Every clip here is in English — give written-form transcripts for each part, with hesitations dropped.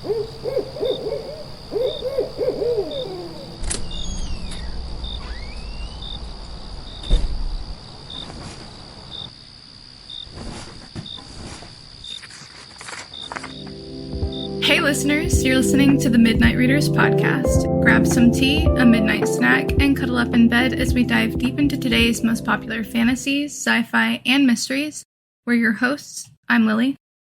Hey listeners, you're listening to the Midnight Readers podcast. Grab some tea, a midnight snack, and cuddle up in bed as we dive deep into today's most popular fantasies, sci-fi, and mysteries. We're your hosts. I'm Lily.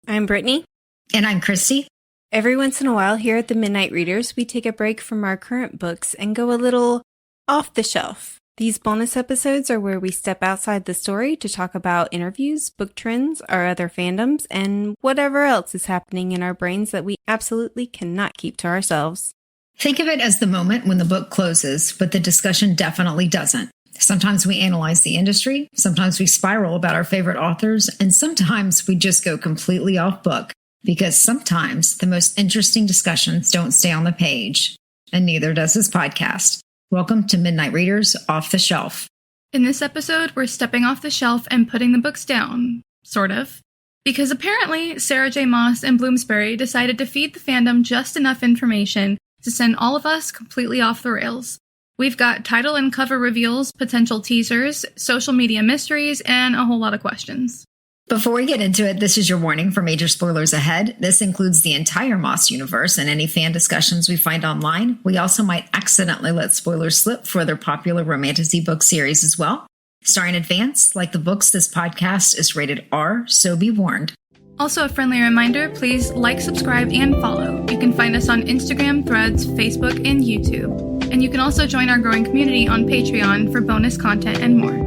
I'm Brittany. And I'm Christy. Every once in a while here at the Midnight Readers, we take a break from our current books and go a little off the shelf. These bonus episodes are where we step outside the story to talk about interviews, book trends, our other fandoms, and whatever else is happening in our brains that we absolutely cannot keep to ourselves. Think of it as the moment when the book closes, but the discussion definitely doesn't. Sometimes we analyze the industry, sometimes we spiral about our favorite authors, and sometimes we just go completely off book, because sometimes the most interesting discussions don't stay on the page, and neither does this podcast. Welcome to Midnight Readers Off the Shelf. In this episode, we're stepping off the shelf and putting the books down, sort of. Because apparently, Sarah J. Maas and Bloomsbury decided to feed the fandom just enough information to send all of us completely off the rails. We've got title and cover reveals, potential teasers, social media mysteries, and a whole lot of questions. Before we get into it, this is your warning for major spoilers ahead. This includes the entire Maas universe and any fan discussions we find online. We also might accidentally let spoilers slip for other popular romantasy book series as well. Star in advance, like the books, this podcast is rated R, so be warned. Also, a friendly reminder, please like, subscribe, and follow. You can find us on Instagram, Threads, Facebook, and YouTube. And you can also join our growing community on Patreon for bonus content and more.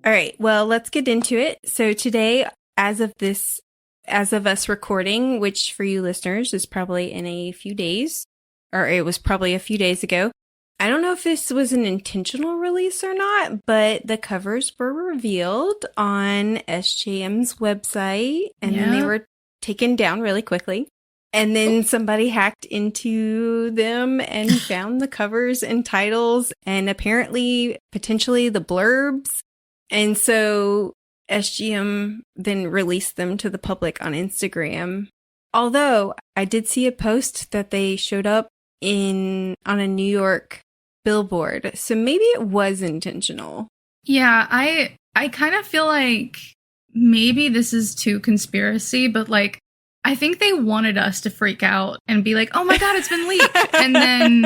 All right. Well, let's get into it. So today, as of us recording, which for you listeners is probably in a few days, or it was probably a few days ago. I don't know if this was an intentional release or not, but the covers were revealed on SJM's website, and then they were taken down really quickly. And then somebody hacked into them and found the covers and titles and apparently potentially the blurbs. And so SGM then released them to the public on Instagram. Although I did see a post that they showed up on a New York billboard. So maybe it was intentional. Yeah, I kind of feel like maybe this is too conspiracy, but like, I think they wanted us to freak out and be like, oh my God, it's been leaked. And then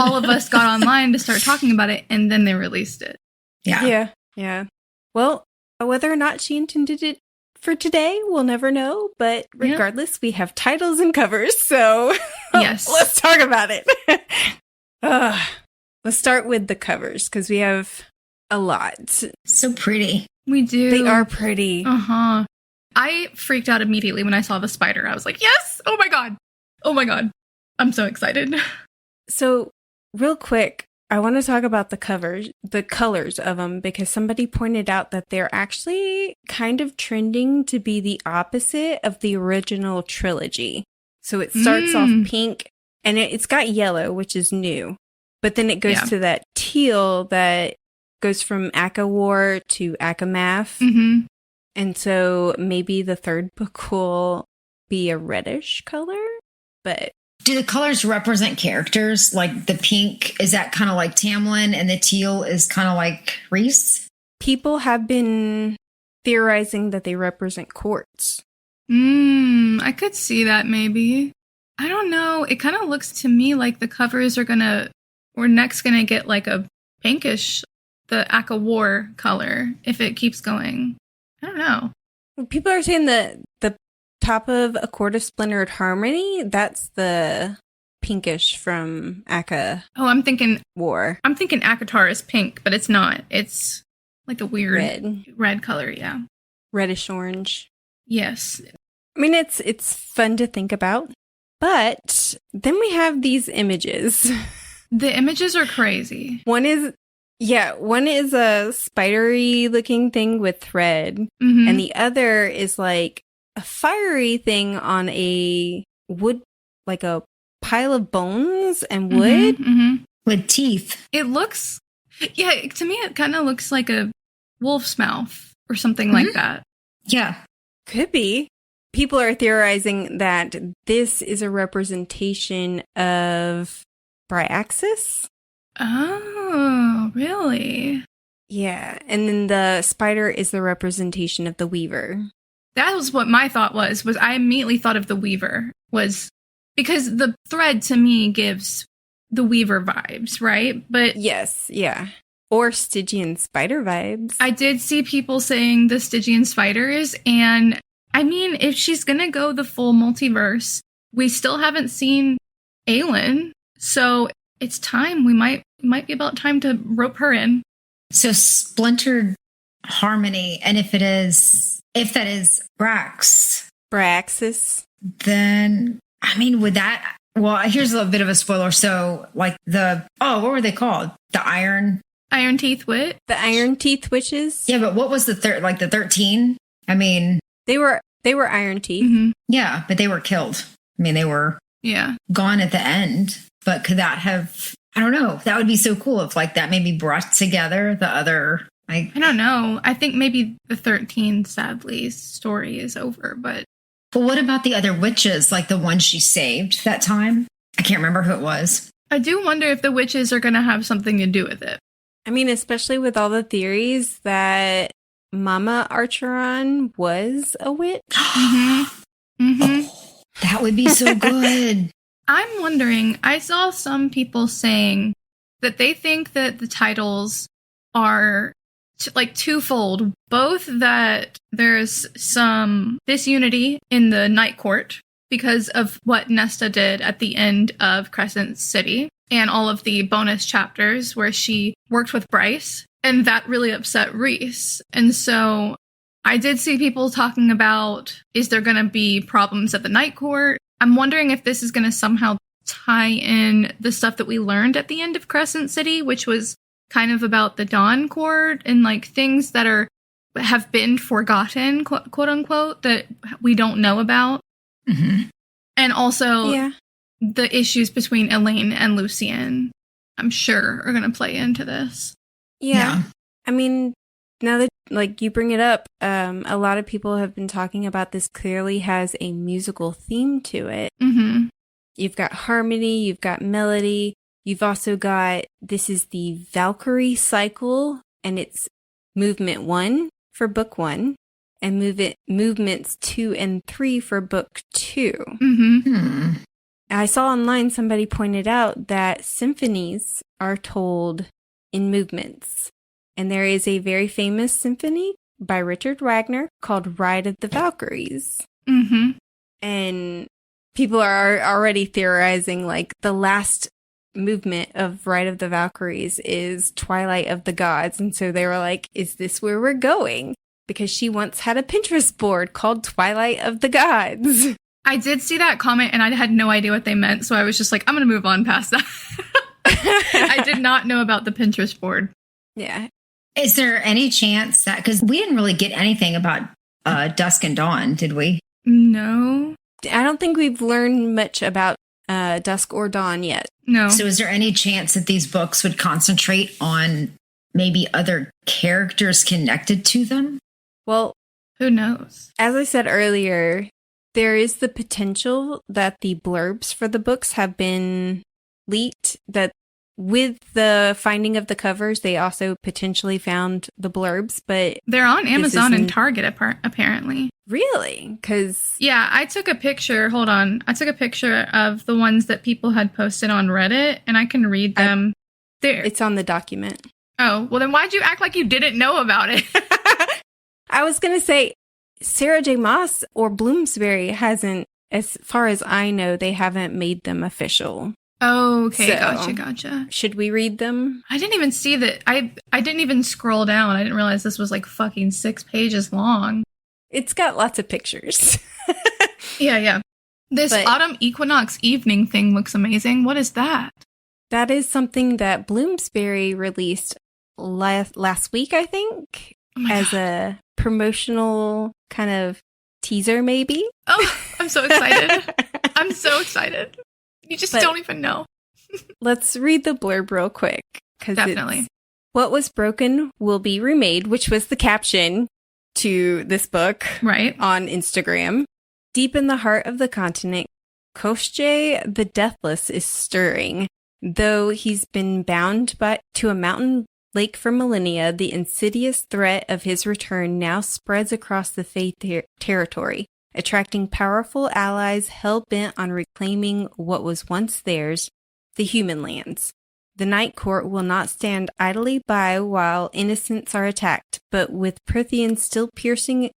all of us got online to start talking about it, and then they released it. Yeah. Well, whether or not she intended it for today, we'll never know. But regardless, we have titles and covers. So yes, let's talk about it. Let's start with the covers because we have a lot. So pretty. We do. They are pretty. Uh-huh. I freaked out immediately when I saw the spider. I was like, yes! Oh my God. Oh my God. I'm so excited. So real quick, I want to talk about the colors of them, because somebody pointed out that they're actually kind of trending to be the opposite of the original trilogy. So it starts off pink and it's got yellow, which is new. But then it goes to that teal that goes from ACOTAR to ACOMAF. Mm-hmm. And so maybe the third book will be a reddish color, but... Do the colors represent characters? Like the pink, is that kind of like Tamlin, and the teal is kind of like Reese? People have been theorizing that they represent courts. I could see that maybe. I don't know. It kind of looks to me like the covers we're next gonna get like a pinkish, the ACOTAR color, if it keeps going. I don't know. People are saying the top of A Court of Splintered Harmony, that's the pinkish from ACOTAR. Oh, I'm thinking War. I'm thinking ACOTAR is pink, but it's not. It's like a weird red color, yeah. Reddish orange. Yes. I mean, it's fun to think about. But then we have these images. The images are crazy. One is a spidery looking thing with thread. Mm-hmm. And the other is like a fiery thing on a wood, like a pile of bones and wood. Mm-hmm, mm-hmm. With teeth. It looks, to me it kind of looks like a wolf's mouth or something like that. Yeah. Could be. People are theorizing that this is a representation of Bryaxis. Oh, really? Yeah, and then the spider is the representation of the Weaver. That was what my thought was I immediately thought of the Weaver, was because the thread to me gives the Weaver vibes, right? But yes, yeah. Or Stygian spider vibes. I did see people saying the Stygian spiders, and I mean, if she's gonna go the full multiverse, we still haven't seen Aelin, so it's time. We might be about time to rope her in. So splintered harmony, and if that is Bryaxis, then I mean, would that? Well, here's a little bit of a spoiler. So, like what were they called? The Iron Teeth Wit? The Iron Teeth Witches? Yeah, but what was the 13? I mean, they were Iron Teeth. Mm-hmm. Yeah, but they were killed. I mean, they were gone at the end. But could that have? I don't know. That would be so cool if like that maybe brought together the other. I don't know. I think maybe the 13, sadly, story is over. But what about the other witches? Like the one she saved that time? I can't remember who it was. I do wonder if the witches are going to have something to do with it. I mean, especially with all the theories that Mama Archeron was a witch. Mm-hmm. Mm-hmm. Oh, that would be so good. I'm wondering, I saw some people saying that they think that the titles are twofold. Both that there's some disunity in the Night Court because of what Nesta did at the end of Crescent City and all of the bonus chapters where she worked with Bryce, and that really upset Rhys. And so I did see people talking about, is there going to be problems at the Night Court? I'm wondering if this is going to somehow tie in the stuff that we learned at the end of Crescent City, which was kind of about the Dawn Court and like things that have been forgotten, quote unquote, that we don't know about. Mm-hmm. And also the issues between Elaine and Lucien, I'm sure, are going to play into this. Yeah. I mean, now that like you bring it up, a lot of people have been talking about this clearly has a musical theme to it. Mm-hmm. You've got harmony, you've got melody, you've also got, this is the Valkyrie cycle, and it's movement 1 for book 1, and movements 2 and 3 for book 2. Mm-hmm. I saw online somebody pointed out that symphonies are told in movements. And there is a very famous symphony by Richard Wagner called Ride of the Valkyries. Mm-hmm. And people are already theorizing like the last movement of Ride of the Valkyries is Twilight of the Gods. And so they were like, is this where we're going? Because she once had a Pinterest board called Twilight of the Gods. I did see that comment and I had no idea what they meant. So I was just like, I'm going to move on past that. I did not know about the Pinterest board. Yeah. Is there any chance that, because we didn't really get anything about Dusk and Dawn, did we? No. I don't think we've learned much about Dusk or Dawn yet. No. So is there any chance that these books would concentrate on maybe other characters connected to them? Well, who knows? As I said earlier, there is the potential that the blurbs for the books have been leaked, that with the finding of the covers, they also potentially found the blurbs, but they're on Amazon and Target apparently. Really? Because I took a picture. Hold on. I took a picture of the ones that people had posted on Reddit, and I can read them. There. It's on the document. Oh, well then why'd you act like you didn't know about it? I was going to say, Sarah J. Maas or Bloomsbury hasn't, as far as I know, they haven't made them official. Oh, okay. So, Gotcha. Should we read them? I didn't even see that. I didn't even scroll down. I didn't realize this was like fucking 6 pages long. It's got lots of pictures. Yeah. This autumn equinox evening thing looks amazing. What is that? That is something that Bloomsbury released last week, I think, as a promotional kind of teaser, maybe. Oh, I'm so excited. I'm so excited. You just don't even know. Let's read the blurb real quick. Definitely. What was broken will be remade, which was the caption. to this book Right. on Instagram. Deep in the heart of the continent, Koschei the Deathless is stirring. Though he's been bound to a mountain lake for millennia, the insidious threat of his return now spreads across the Fae territory, attracting powerful allies hell-bent on reclaiming what was once theirs, the human lands. The Night Court will not stand idly by while innocents are attacked, but with Prythian still piecing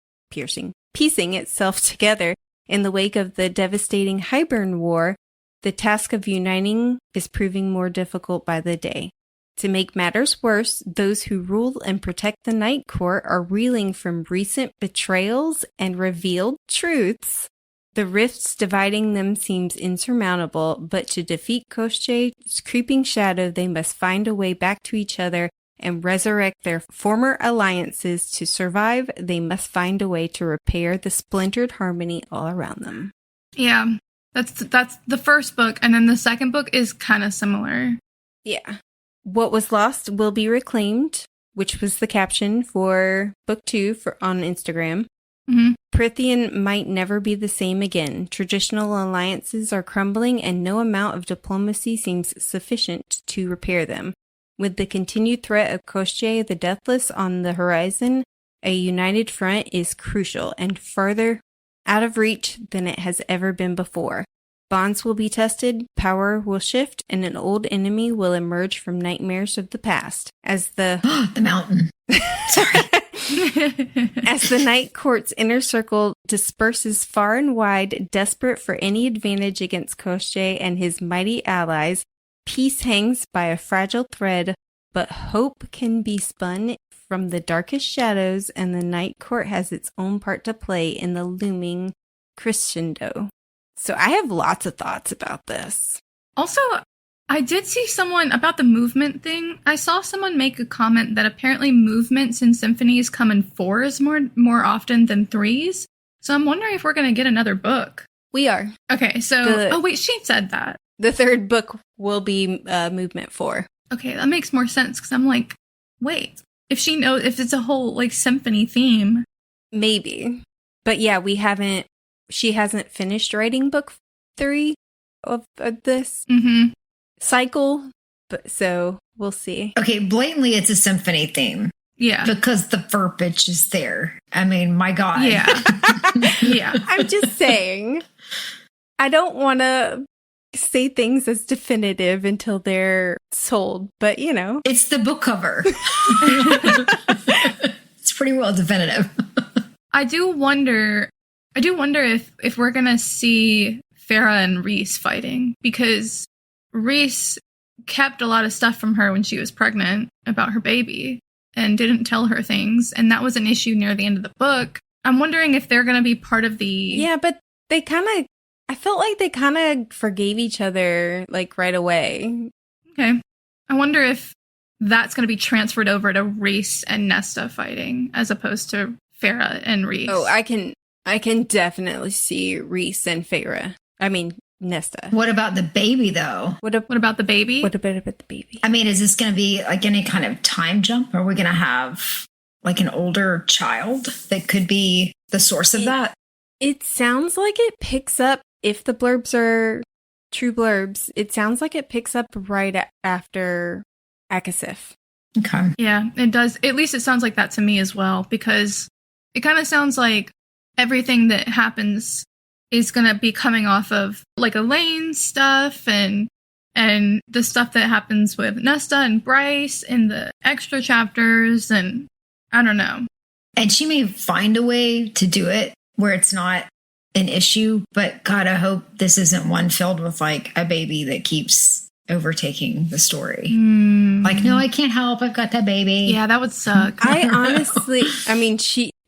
itself together in the wake of the devastating Hybern War, the task of uniting is proving more difficult by the day. To make matters worse, those who rule and protect the Night Court are reeling from recent betrayals and revealed truths. The rifts dividing them seems insurmountable, but to defeat Koschei's creeping shadow, they must find a way back to each other and resurrect their former alliances. To survive, they must find a way to repair the splintered harmony all around them. Yeah, that's the first book, and then the second book is kind of similar. Yeah. What was lost will be reclaimed, which was the caption for book 2 on Instagram. Mm-hmm. Prythian might never be the same again. Traditional alliances are crumbling, and no amount of diplomacy seems sufficient to repair them. With the continued threat of Koschei the Deathless on the horizon, a united front is crucial and farther out of reach than it has ever been before. Bonds will be tested, power will shift, and an old enemy will emerge from nightmares of the past. As the The mountain. Sorry. As the Night Court's inner circle disperses far and wide, desperate for any advantage against Koschei and his mighty allies, peace hangs by a fragile thread, but hope can be spun from the darkest shadows, and the Night Court has its own part to play in the looming crescendo. So I have lots of thoughts about this. Also, I did see someone about the movement thing. I saw someone make a comment that apparently movements in symphonies come in 4s more often than 3s. So I'm wondering if we're going to get another book. We are. Okay, so... oh, wait, she said that. The third book will be movement 4. Okay, that makes more sense, because I'm like, wait, if it's a whole, like, symphony theme. Maybe. But yeah, she hasn't finished writing book 3 of this cycle, but so we'll see. Okay, blatantly it's a symphony theme. Yeah. Because the verbiage is there. I mean, my God. Yeah. Yeah. I'm just saying, I don't want to say things as definitive until they're sold, but you know. It's the book cover. It's pretty well definitive. I do wonder if we're going to see Farah and Reese fighting, because Reese kept a lot of stuff from her when she was pregnant about her baby and didn't tell her things. And that was an issue near the end of the book. I'm wondering if they're going to be part of the... Yeah, but I felt like they kind of forgave each other, like, right away. Okay. I wonder if that's going to be transferred over to Reese and Nesta fighting as opposed to Farah and Reese. Oh, I can definitely see Reese and Farah. I mean, Nesta. What about the baby, though? What about the baby? What about the baby? I mean, is this going to be like any kind of time jump? Are we going to have like an older child that could be the source of that? It sounds like it picks up, if the blurbs are true blurbs, it sounds like it picks up right after Akasif. Okay. Yeah, it does. At least it sounds like that to me as well, because it kind of sounds like everything that happens is going to be coming off of like Elaine's stuff and the stuff that happens with Nesta and Bryce in the extra chapters, and I don't know. And she may find a way to do it where it's not an issue, but God, I hope this isn't one filled with like a baby that keeps overtaking the story. Like, no, I can't help. I've got that baby. Yeah, that would suck. I honestly, I mean,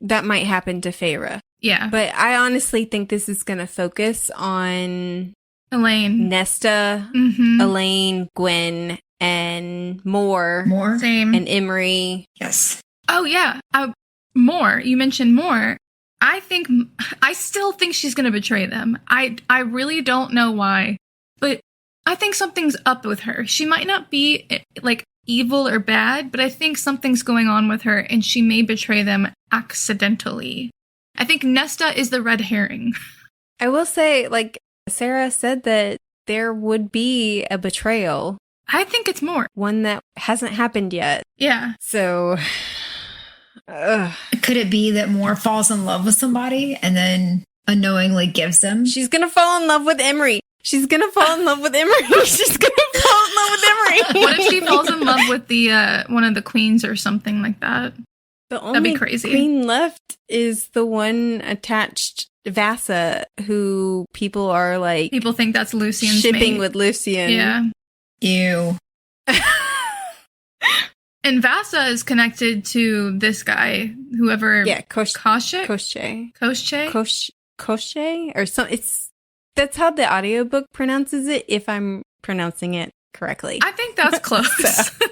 that might happen to Farah. Yeah. But I honestly think this is going to focus on Elaine, Nesta, Elaine, Gwen, and Moore. Same. And Emery. Yes. Oh, yeah. Moore. You mentioned Moore. I still think she's going to betray them. I really don't know why, but I think something's up with her. She might not be like evil or bad, but I think something's going on with her and she may betray them. accidentally. I think Nesta is the red herring. I will say, like, Sarah said that there would be a betrayal. I think it's more. One that hasn't happened yet. Yeah. So, could it be that Moore falls in love with somebody and then unknowingly gives them? she's going to fall in love with Emery. She's going to fall in love with Emery. She's going to fall in love with Emery. What if she falls in love with the one of the queens or something like that? The only crazy. queen left is the one attached Vasa, who people are like... People think that's Lucian's shipping mate. with Lucian. Yeah. Ew. And Vasa is connected to this guy, whoever... Yeah, Koshchek? Koshchek? Or some... That's how the audiobook pronounces it, if I'm pronouncing it correctly. I think that's close. So.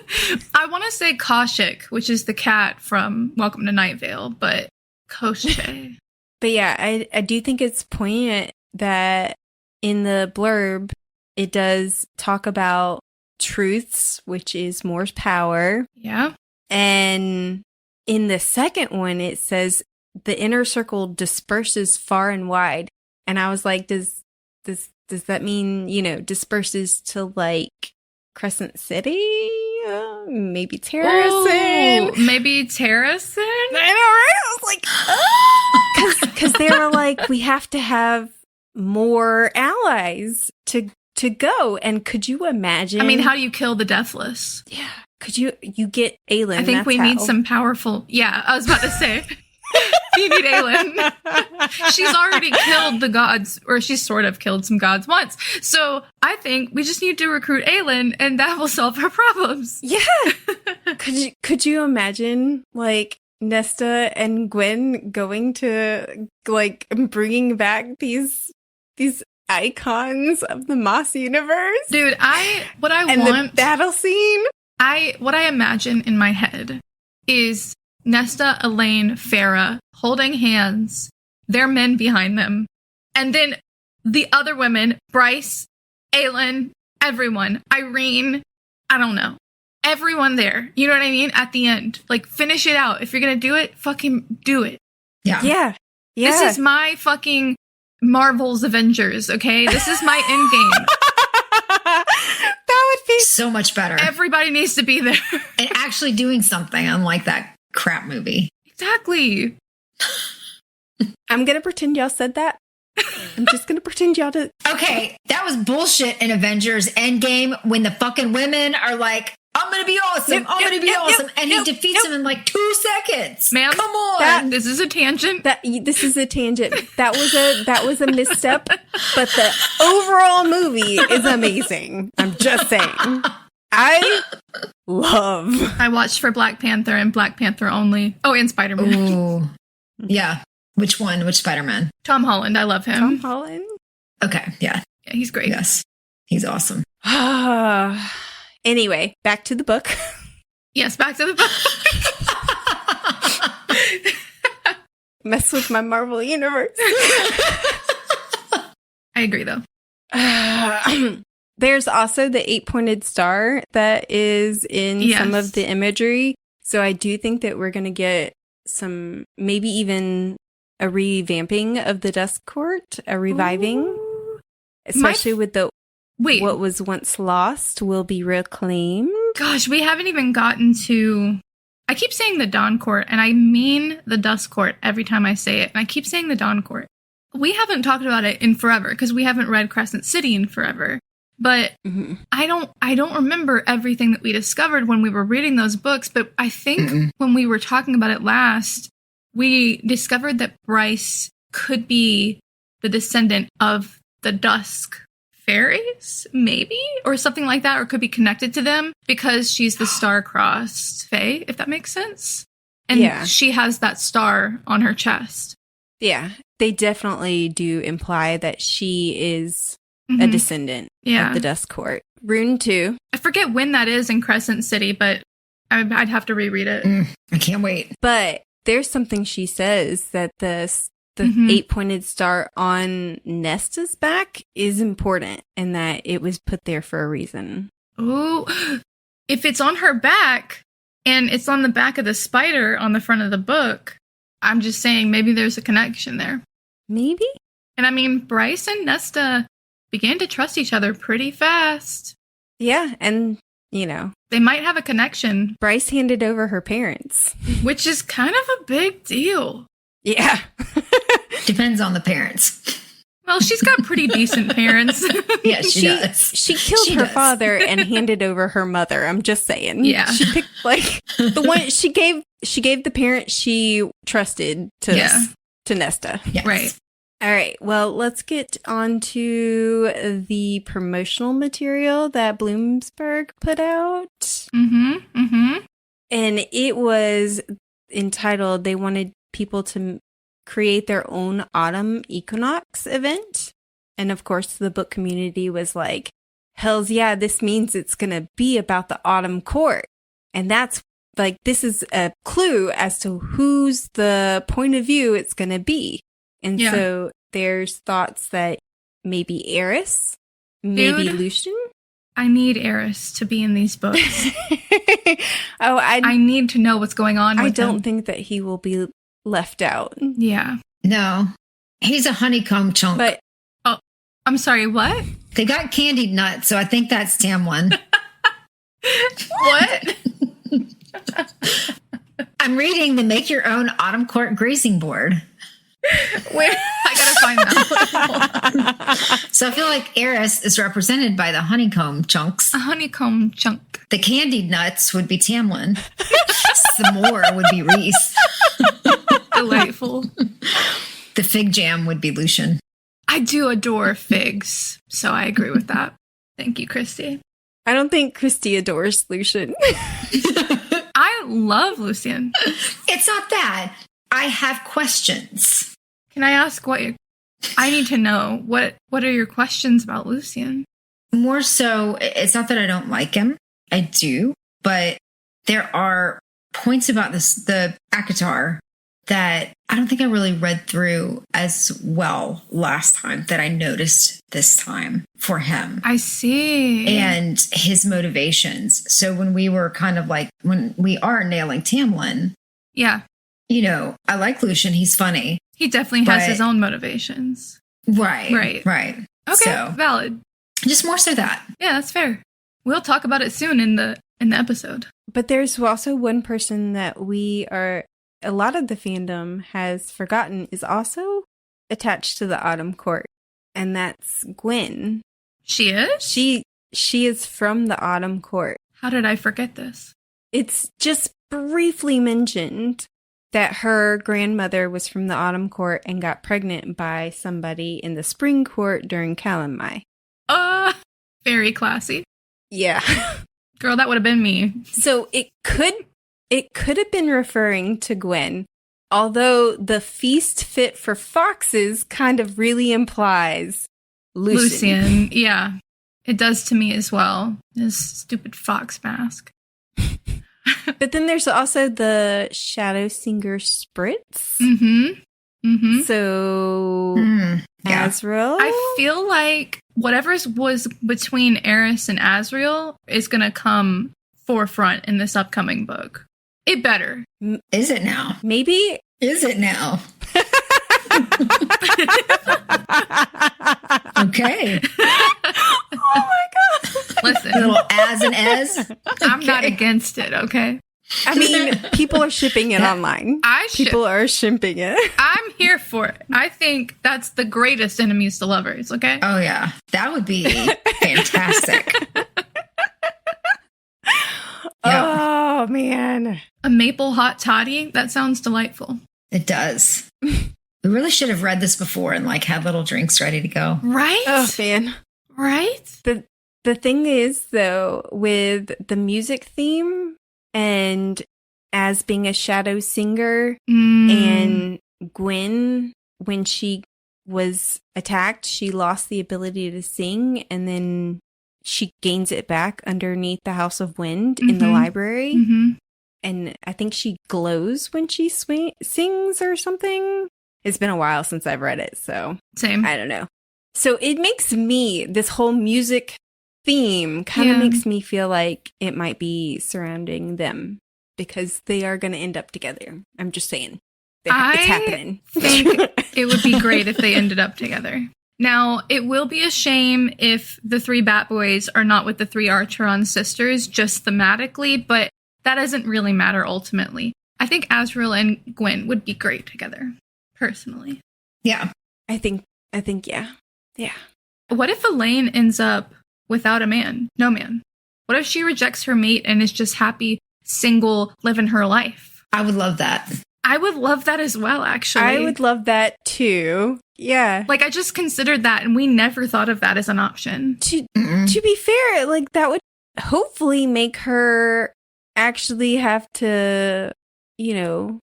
I want to say Koshchek, which is the cat from Welcome to Night Vale, but Koshchek. But yeah, I do think it's poignant that in the blurb, it does talk about truths, which is Moore's power. Yeah. And in the second one, it says the inner circle disperses far and wide. And I was like, does that mean, disperses to like Crescent City? Maybe Terracin? Maybe Terracin? I know, right? I was like, because they were like, we have to have more allies to go. And could you imagine? I mean, how do you kill the Deathless? Yeah. Could you get Aelin? I think we need some powerful... Yeah, I was about to say... You need Aelin. She's already killed the gods, or she's sort of killed some gods once. So I think we just need to recruit Aelin, and that will solve our problems. Yeah. Could you imagine, like, Nesta and Gwen going to, like, bringing back these icons of the Maas universe? Dude, what I and want... the battle scene? What I imagine in my head is... Nesta, Elaine, Farah holding hands, their men behind them, and then the other women, Bryce, Aelin, everyone, Irene, I don't know, everyone there. You know what I mean? At the end, like, finish it out. If you're gonna do it, fucking do it. Yeah. This is my fucking Marvel's Avengers. Okay, this is my endgame. That would be so much better. Everybody needs to be there and actually doing something, unlike that crap movie. Exactly. I'm gonna pretend y'all said that. I'm just gonna pretend y'all did. Okay, that was bullshit in Avengers Endgame when the fucking women are like, I'm gonna be awesome, I'm gonna be awesome, and he defeats them in like 2 seconds. Ma'am, come on. This is a tangent. This is a tangent. That was a misstep, but the overall movie is amazing. I'm just saying. I watched for Black Panther and Black Panther only. Oh, and Spider-Man. Ooh. Yeah. Which one? Which Spider-Man? Tom Holland. I love him. Tom Holland? Okay. Yeah. Yeah, he's great. Yes. He's awesome. Anyway, back to the book. Yes, back to the book. Mess with my Marvel universe. I agree, though. There's also the 8-pointed star that is in some of the imagery. So I do think that we're going to get some, maybe even a revamping of the Dusk Court, a reviving. Ooh. Especially with what was once lost will be reclaimed. Gosh, we haven't even gotten to... I keep saying the Dawn Court, and I mean the Dusk Court every time I say it. And I keep saying the Dawn Court. We haven't talked about it in forever, because we haven't read Crescent City in forever. But I don't remember everything that we discovered when we were reading those books. But I think when we were talking about it last, we discovered that Bryce could be the descendant of the Dusk Fairies, maybe? Or something like that, or could be connected to them because she's the star-crossed Fae, if that makes sense. And she has that star on her chest. Yeah, they definitely do imply that she is... a descendant of the Dusk Court. Rune 2. I forget when that is in Crescent City, but I'd have to reread it. I can't wait. But there's something she says that the 8-pointed star on Nesta's back is important and that it was put there for a reason. Oh, if it's on her back and it's on the back of the spider on the front of the book, I'm just saying maybe there's a connection there. Maybe? And I mean, Bryce and Nesta began to trust each other pretty fast. Yeah, and, you know. They might have a connection. Bryce handed over her parents. Which is kind of a big deal. Yeah. Depends on the parents. Well, she's got pretty decent parents. Yeah, she does. She killed her father and handed over her mother. I'm just saying. Yeah. She picked, like, the one she gave the parent she trusted to Nesta. Yes. Right. All right. Well, let's get on to the promotional material that Bloomsburg put out. Mm-hmm. Mm-hmm. And it was entitled, they wanted people to create their own autumn equinox event. And of course, the book community was like, hells yeah, this means it's going to be about the autumn court. And that's like, this is a clue as to who's the point of view it's going to be. And so there's thoughts that maybe Eris, maybe Lucian. I need Eris to be in these books. I need to know what's going on with I don't him. think that he will be left out. Yeah. No, he's a honeycomb chunk. But I'm sorry, what? They got candied nuts, so I think that's Tamlin. What? I'm reading the Make Your Own Autumn Court Grazing Board. Where? I gotta find that. So I feel like Eris is represented by the honeycomb chunks. A honeycomb chunk. The candied nuts would be Tamlin. Some more would be Reese. Delightful. The fig jam would be Lucian. I do adore figs, so I agree with that. Thank you, Christy. I don't think Christy adores Lucian. I love Lucian. It's not that. I have questions. Can I ask I need to know what are your questions about Lucian? More so, it's not that I don't like him. I do, but there are points about the ACOTAR that I don't think I really read through as well last time that I noticed this time for him. I see. And his motivations. So when we were when we are nailing Tamlin. Yeah. You know, I like Lucian. He's funny. He definitely has his own motivations. Right. Okay, So, valid. Just more so that. Yeah, that's fair. We'll talk about it soon in the episode. But there's also one person that a lot of the fandom has forgotten is also attached to the Autumn Court, and that's Gwen. She is? She is from the Autumn Court. How did I forget this? It's just briefly mentioned that her grandmother was from the Autumn Court and got pregnant by somebody in the Spring Court during Calamai. Very classy. Yeah. Girl, that would have been me. So it could have been referring to Gwen, although the feast fit for foxes kind of really implies Lucian. Yeah. It does to me as well. His stupid fox mask. But then there's also the Shadow Singer Spritz. Mm-hmm. Mm-hmm. So Azrael? I feel like whatever was between Eris and Azrael is going to come forefront in this upcoming book. It better. Is it now? Maybe. Is it now? Okay. Oh my god. Listen. A little as and as. I'm not against it, okay? I mean, people are shipping it online. People are shipping it. I'm here for it. I think that's the greatest enemies to lovers, okay? Oh, yeah. That would be fantastic. Oh, man. A maple hot toddy? That sounds delightful. It does. We really should have read this before and had little drinks ready to go. Right? Oh, man. Right? The thing is, though, with the music theme and as being a shadow singer and Gwen, when she was attacked, she lost the ability to sing, and then she gains it back underneath the House of Wind in the library. Mm-hmm. And I think she glows when she sings or something. It's been a while since I've read it, so same. I don't know. So it makes this whole music theme kind of makes me feel like it might be surrounding them because they are going to end up together. I'm just saying. It's happening. I think it would be great if they ended up together. Now, it will be a shame if the 3 Bat Boys are not with the 3 Archeron sisters, just thematically, but that doesn't really matter ultimately. I think Azrael and Gwen would be great together, personally. Yeah. I think, yeah. Yeah. What if Elaine ends up without a man? No man. What if she rejects her mate and is just happy, single, living her life? I would love that. I would love that as well, actually. I would love that too. Yeah. Like, I just considered that, and we never thought of that as an option. To be fair, like, that would hopefully make her actually have to,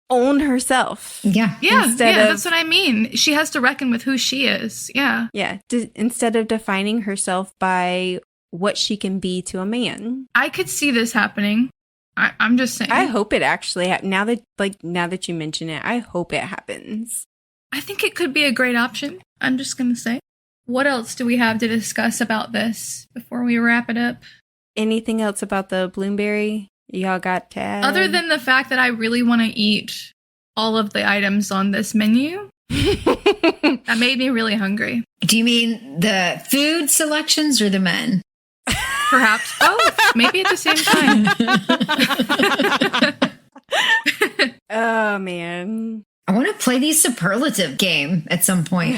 own herself. Yeah. Yeah, that's what I mean. She has to reckon with who she is. Yeah. Yeah. Instead of defining herself by what she can be to a man. I could see this happening. I'm just saying. I hope it actually now that you mention it, I hope it happens. I think it could be a great option. I'm just going to say. What else do we have to discuss about this before we wrap it up? Anything else about the Bloomberry y'all got to add? Other than the fact that I really want to eat all of the items on this menu. That made me really hungry. Do you mean the food selections or the men? Perhaps both. Maybe at the same time. Oh, man. I want to play the superlative game at some point.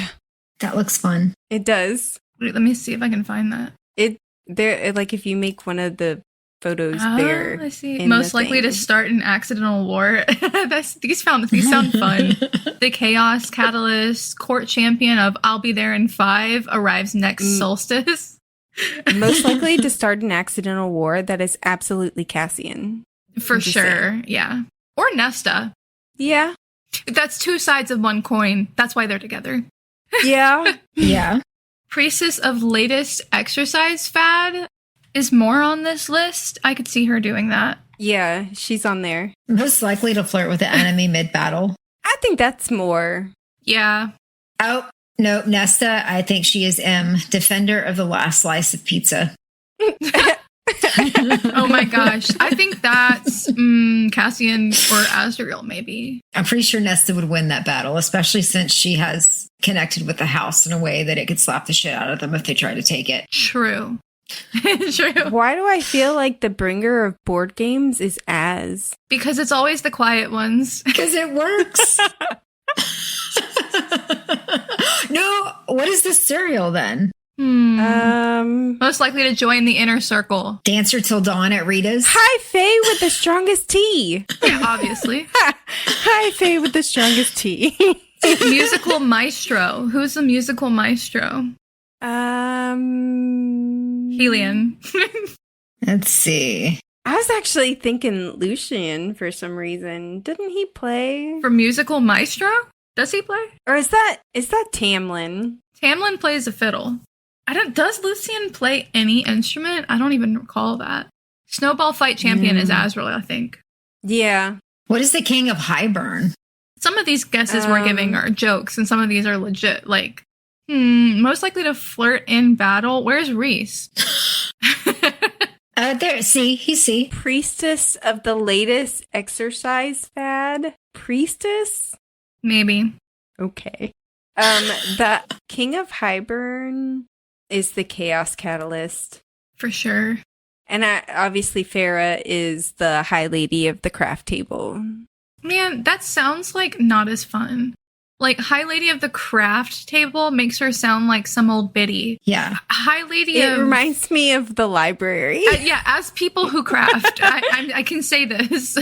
That looks fun. It does. Wait, let me see if I can find that. Like if you make one of the photos there. I see. Most likely to start an accidental war. These sound fun. The Chaos Catalyst, Court Champion of I'll Be There in 5 arrives next solstice. Most likely to start an accidental war that is absolutely Cassian. For sure, yeah. Or Nesta. Yeah. That's 2 sides of one coin. That's why they're together. Yeah. Yeah. Priestess of latest exercise fad is more on this list. I could see her doing that. Yeah, she's on there. Most likely to flirt with the enemy mid-battle. I think that's more. Yeah. Oh, no, Nesta, I think she is M, defender of the last slice of pizza. Oh my gosh. I think that's Cassian or Azrael, maybe. I'm pretty sure Nesta would win that battle, especially since she has connected with the house in a way that it could slap the shit out of them if they try to take it. True. True. Why do I feel like the bringer of board games is Az? Because it's always the quiet ones. Because it works. No, what is the cereal then? Most likely to join the inner circle. Dancer Till Dawn at Rita's. Hi, Faye with the strongest tea. Yeah, obviously. Hi, Faye with the strongest tea. Musical maestro. Who's the musical maestro? Helion. Let's see. I was actually thinking Lucian for some reason. Didn't he play? For musical maestro? Does he play? Or is that Tamlin? Tamlin plays a fiddle. Does Lucian play any instrument? I don't even recall that. Snowball Fight Champion is Azrael, I think. Yeah. What is the King of Highburn? Some of these guesses we're giving are jokes, and some of these are legit. Like, most likely to flirt in battle. Where's Reese? There, see. Priestess of the latest exercise fad? Priestess? Maybe. Okay. The King of Highburn is the Chaos Catalyst. For sure. And obviously Farah is the High Lady of the Craft Table. Man, that sounds like not as fun. Like, High Lady of the Craft Table makes her sound like some old biddy. Yeah. High Lady It reminds me of the library. Yeah, as people who craft, I can say this.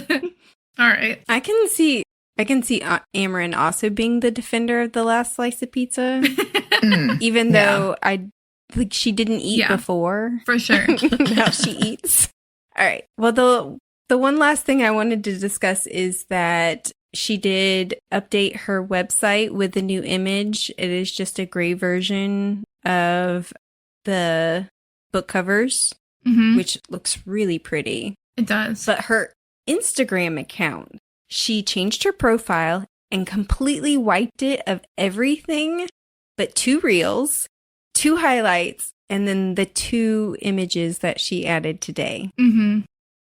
All right. I can see Amarin also being the defender of the last slice of pizza. Even though she didn't eat before. For sure. Now she eats. All right. Well, the one last thing I wanted to discuss is that she did update her website with a new image. It is just a gray version of the book covers, which looks really pretty. It does. But her Instagram account, she changed her profile and completely wiped it of everything but 2 reels, 2 highlights, and then the 2 images that she added today.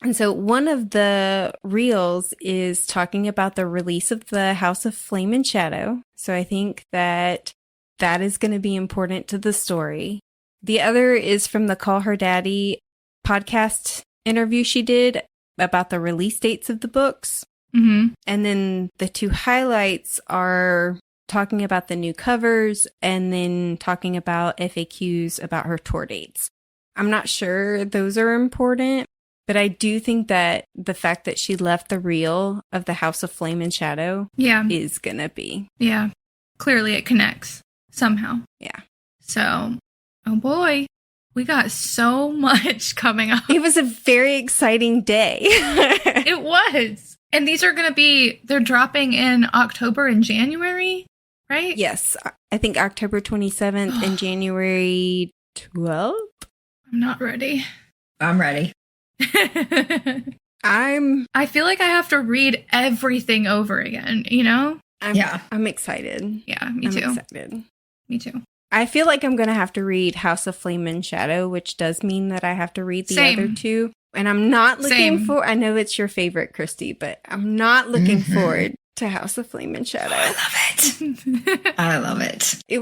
And so one of the reels is talking about the release of the House of Flame and Shadow. So I think that is going to be important to the story. The other is from the Call Her Daddy podcast interview she did about the release dates of the books. Mm-hmm. And then the two highlights are talking about the new covers and then talking about FAQs about her tour dates. I'm not sure those are important, but I do think that the fact that she left the reel of the House of Flame and Shadow is gonna be. Yeah. Clearly it connects somehow. Yeah. So, oh boy, we got so much coming up. It was a very exciting day. It was. And these are going to be, they're dropping in October and January, right? Yes. I think October 27th and January 12th. I'm not ready. I'm ready. I feel like I have to read everything over again, you know? I'm excited. Yeah, me too. I'm excited. Me too. I feel like I'm going to have to read House of Flame and Shadow, which does mean that I have to read the other two. And I'm not looking for, I know it's your favorite, Christy, but I'm not looking forward to House of Flame and Shadow. I love it. I love it. It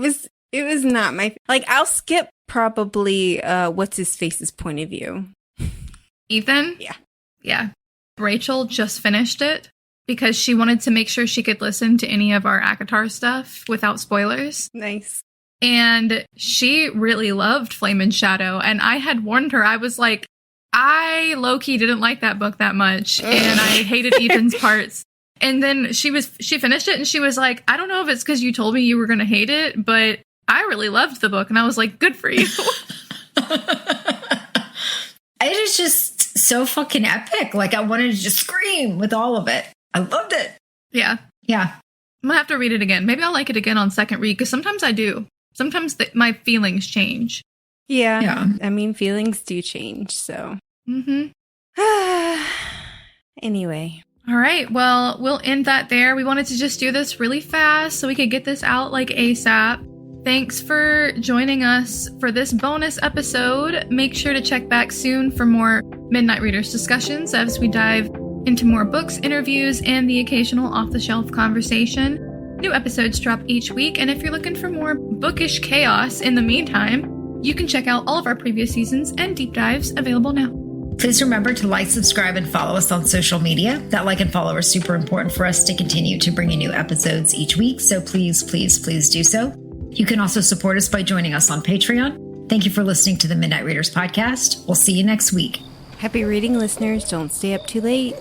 was not my, like, I'll skip probably, what's his face's point of view. Ethan? Yeah. Yeah. Rachel just finished it because she wanted to make sure she could listen to any of our ACOTAR stuff without spoilers. Nice. And she really loved Flame and Shadow. And I had warned her, I was like, I low-key didn't like that book that much. And I hated Ethan's parts. And then she finished it and she was like, I don't know if it's because you told me you were going to hate it, but I really loved the book. And I was like, good for you. It is just so fucking epic. Like, I wanted to just scream with all of it. I loved it. Yeah. Yeah. I'm going to have to read it again. Maybe I'll like it again on second read because sometimes I do. Sometimes my feelings change. Yeah. I mean, feelings do change, so. Anyway. All right. Well, we'll end that there. We wanted to just do this really fast so we could get this out like ASAP. Thanks for joining us for this bonus episode. Make sure to check back soon for more Midnight Readers discussions as we dive into more books, interviews, and the occasional off-the-shelf conversation. New episodes drop each week, and if you're looking for more bookish chaos in the meantime, you can check out all of our previous seasons and deep dives available now. Please remember to like, subscribe, and follow us on social media. That like and follow are super important for us to continue to bring you new episodes each week, so please, please, please do so. You can also support us by joining us on Patreon. Thank you for listening to the Midnight Readers podcast. We'll see you next week. Happy reading, listeners. Don't stay up too late.